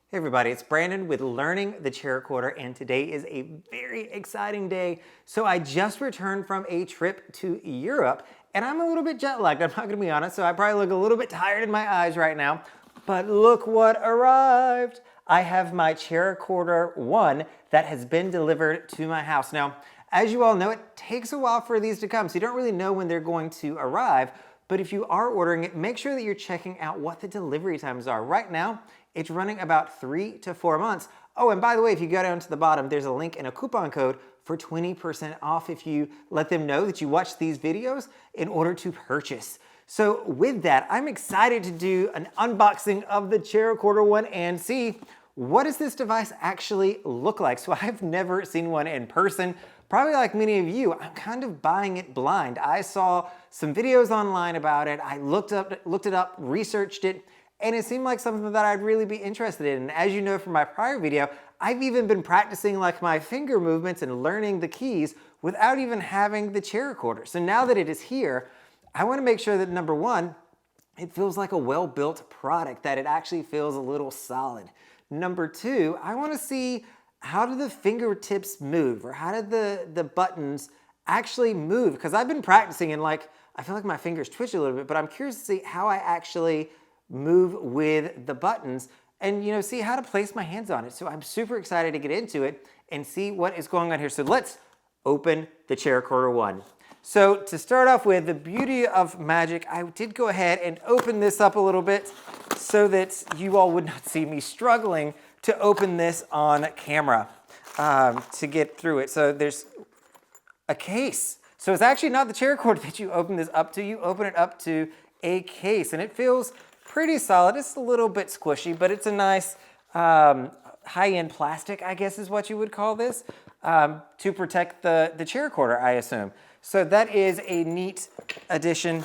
Hey everybody, it's Brandon with Learning the CharaChorder, and today is a very exciting day. So I just returned from a trip to Europe, and I'm a little bit jet lagged, I'm not gonna be honest, so I probably look a little bit tired in my eyes right now, but look what arrived. I have my CharaChorder One that has been delivered to my house. Now, as you all know, it takes a while for these to come, so you don't really know when they're going to arrive, but if you are ordering it, make sure that you're checking out what the delivery times are. Right now, it's running about 3 to 4 months. Oh, and by the way, if you go down to the bottom, there's a link and a coupon code for 20% off if you let them know that you watch these videos in order to purchase. So with that, I'm excited to do an unboxing of the CharaChorder One and see what does this device actually look like. So I've never seen one in person. Probably like many of you, I'm kind of buying it blind. I saw some videos online about it. I looked it up, researched it, and it seemed like something that I'd really be interested in. And as you know from my prior video, I've even been practicing like my finger movements and learning the keys without even having the CharaChorder. So now that it is here, I want to make sure that number one, it feels like a well-built product, that it actually feels a little solid. Number two, I want to see how do the fingertips move, or how did the buttons actually move? Because I've been practicing and like, I feel like my fingers twitch a little bit, but I'm curious to see how I actually move with the buttons and see how to place my hands on it. So I'm super excited to get into it and see what is going on here. So let's open the CharaChorder One. So to start off with, the beauty of magic, I did go ahead and open this up a little bit so that you all would not see me struggling to open this on camera to get through it. So there's a case. So it's actually not the CharaChorder that you open this up to. You open it up to a case, and it feels pretty solid. It's a little bit squishy, but it's a nice high-end plastic, I guess is what you would call this, to protect the CharaChorder, I assume. So that is a neat addition.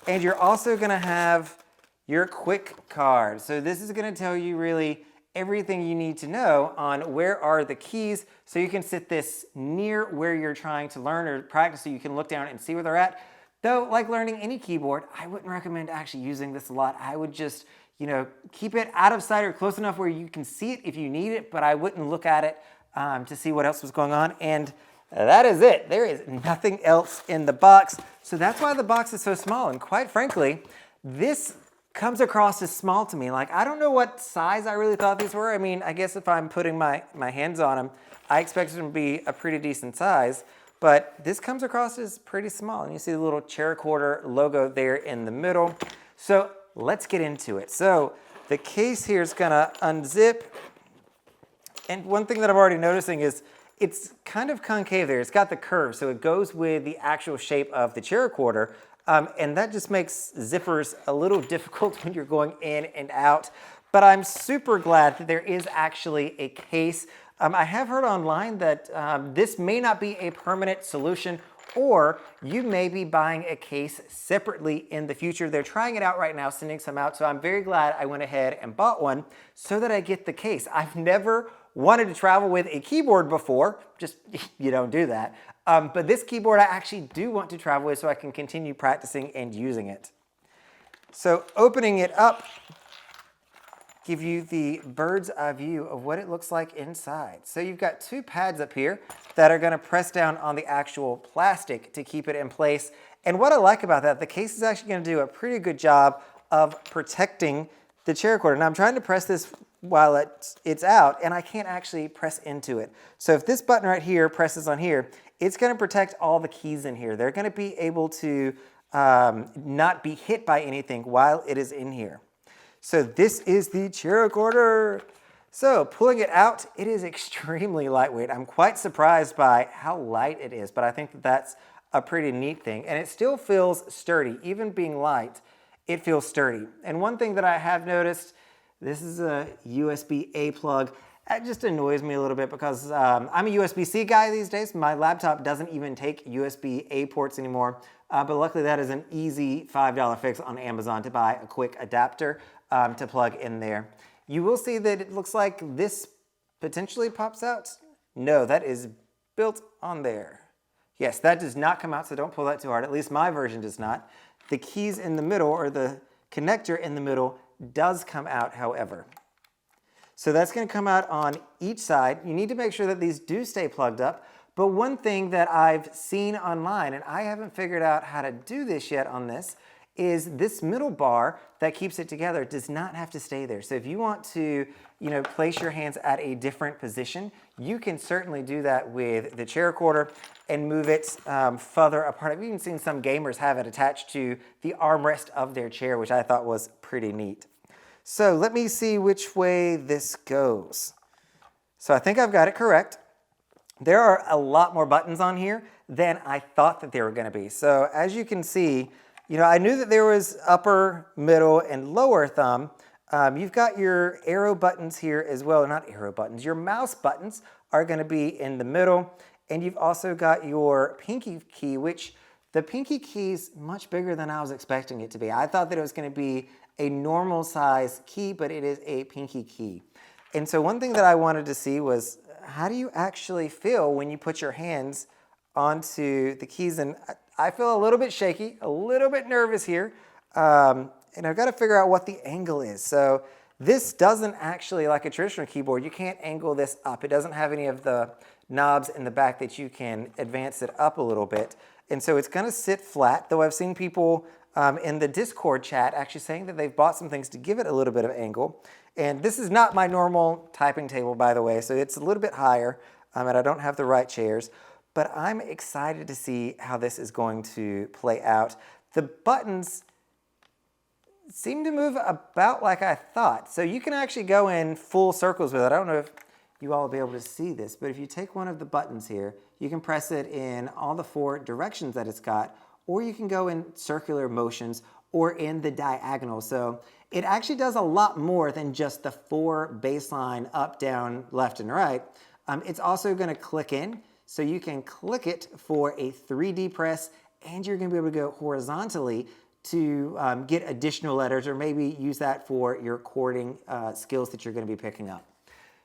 And you're also gonna have your quick card. So this is gonna tell you really everything you need to know on where are the keys, so you can sit this near where you're trying to learn or practice so you can look down and see where they're at. Though, like learning any keyboard, I wouldn't recommend actually using this a lot. I would just, keep it out of sight or close enough where you can see it if you need it, but I wouldn't look at it to see what else was going on. And that is it. There is nothing else in the box. So that's why the box is so small. And quite frankly, this comes across as small to me. Like, I don't know what size I really thought these were. I mean, I guess if I'm putting my hands on them, I expect them to be a pretty decent size. But this comes across as pretty small. And you see the little CharaChorder logo there in the middle. So let's get into it. So the case here is gonna unzip. And one thing that I'm already noticing is it's kind of concave there. It's got the curve, so it goes with the actual shape of the CharaChorder. And that just makes zippers a little difficult when you're going in and out. But I'm super glad that there is actually a case. I have heard online that this may not be a permanent solution, or you may be buying a case separately in the future. They're trying it out right now, sending some out, so I'm very glad I went ahead and bought one so that I get the case. I've never wanted to travel with a keyboard before, just you don't do that. But this keyboard I actually do want to travel with so I can continue practicing and using it. So opening it up, give you the bird's eye view of what it looks like inside. So you've got two pads up here that are gonna press down on the actual plastic to keep it in place. And what I like about that, the case is actually gonna do a pretty good job of protecting the CharaChorder. Now I'm trying to press this while it's out, and I can't actually press into it. So if this button right here presses on here, it's gonna protect all the keys in here. They're gonna be able to not be hit by anything while it is in here. So this is the CharaChorder. So pulling it out, it is extremely lightweight. I'm quite surprised by how light it is, but I think that that's a pretty neat thing. And it still feels sturdy. Even being light, it feels sturdy. And one thing that I have noticed, this is a USB-A plug. That just annoys me a little bit because I'm a USB-C guy these days. My laptop doesn't even take USB-A ports anymore. But luckily that is an easy $5 fix on Amazon to buy a quick adapter to plug in there. You will see that it looks like this potentially pops out. No, that is built on there. Yes, that does not come out, so don't pull that too hard. At least my version does not. The keys in the middle, or the connector in the middle, does come out, however. So that's going to come out on each side. You need to make sure that these do stay plugged up. But one thing that I've seen online, and I haven't figured out how to do this yet on this, is this middle bar that keeps it together does not have to stay there. So if you want to, place your hands at a different position, you can certainly do that with the CharaChorder and move it further apart. I've even seen some gamers have it attached to the armrest of their chair, which I thought was pretty neat. So let me see which way this goes. So I think I've got it correct. There are a lot more buttons on here than I thought that there were going to be. So as you can see, I knew that there was upper, middle, and lower thumb. You've got your arrow buttons here as well. Not arrow buttons. Your mouse buttons are going to be in the middle. And you've also got your pinky key, which the pinky key is much bigger than I was expecting it to be. I thought that it was going to be a normal size key, but it is a pinky key. And so one thing that I wanted to see was, how do you actually feel when you put your hands onto the keys? And I feel a little bit shaky, a little bit nervous here, and I've got to figure out what the angle is. So this doesn't actually, like a traditional keyboard, you can't angle this up. It doesn't have any of the knobs in the back that you can advance it up a little bit. And so it's going to sit flat, though I've seen people in the Discord chat actually saying that they've bought some things to give it a little bit of angle. And this is not my normal typing table, by the way, so it's a little bit higher, and I don't have the right chairs. But I'm excited to see how this is going to play out. The buttons seem to move about like I thought. So you can actually go in full circles with it. I don't know if you all will be able to see this, but if you take one of the buttons here, you can press it in all the 4 directions that it's got, or you can go in circular motions or in the diagonal. So it actually does a lot more than just the 4 baseline up, down, left, and right. It's also going to click in. So you can click it for a 3D press, and you're going to be able to go horizontally to get additional letters, or maybe use that for your chording skills that you're going to be picking up.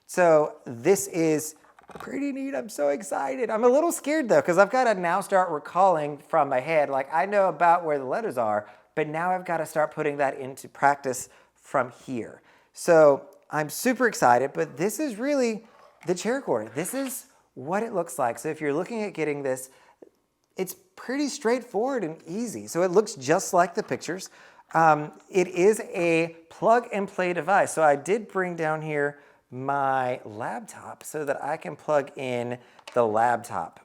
So this is pretty neat. I'm so excited. I'm a little scared though, because I've got to now start recalling from my head. Like, I know about where the letters are, but now I've got to start putting that into practice from here. So I'm super excited, but this is really the CharaChorder. This is what it looks like. So if you're looking at getting this, it's pretty straightforward and easy. So it looks just like the pictures. It is a plug and play device. So I did bring down here my laptop so that I can plug in the laptop.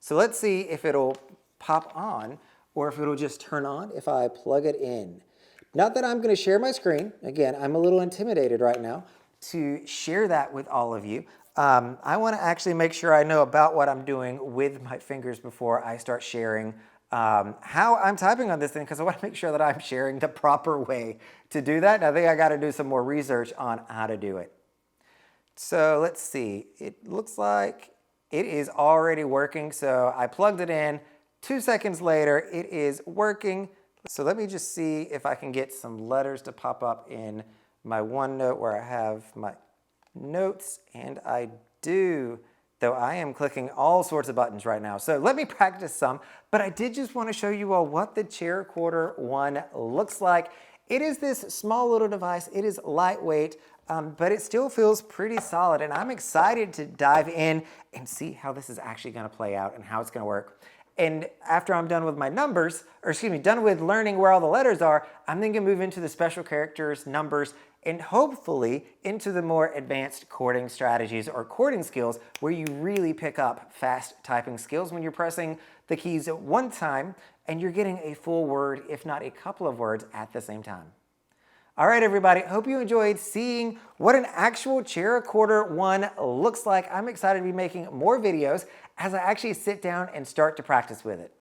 So let's see if it'll pop on or if it'll just turn on if I plug it in. Not that I'm going to share my screen. Again, I'm a little intimidated right now to share that with all of you. I want to actually make sure I know about what I'm doing with my fingers before I start sharing how I'm typing on this thing, because I want to make sure that I'm sharing the proper way to do that. And I think I got to do some more research on how to do it. So let's see. It looks like it is already working. So I plugged it in. 2 seconds later, it is working. So let me just see if I can get some letters to pop up in my OneNote where I have my notes, and I do, though I am clicking all sorts of buttons right now. So let me practice some, but I did just want to show you all what the CharaChorder One looks like. It is this small little device. It is lightweight, but it still feels pretty solid, and I'm excited to dive in and see how this is actually going to play out and how it's going to work. And after I'm done with my numbers, or excuse me, done with learning where all the letters are, I'm then going to move into the special characters, numbers, and hopefully into the more advanced chording strategies or chording skills where you really pick up fast typing skills when you're pressing the keys at one time and you're getting a full word, if not a couple of words at the same time. All right, everybody, hope you enjoyed seeing what an actual CharaChorder One looks like. I'm excited to be making more videos as I actually sit down and start to practice with it.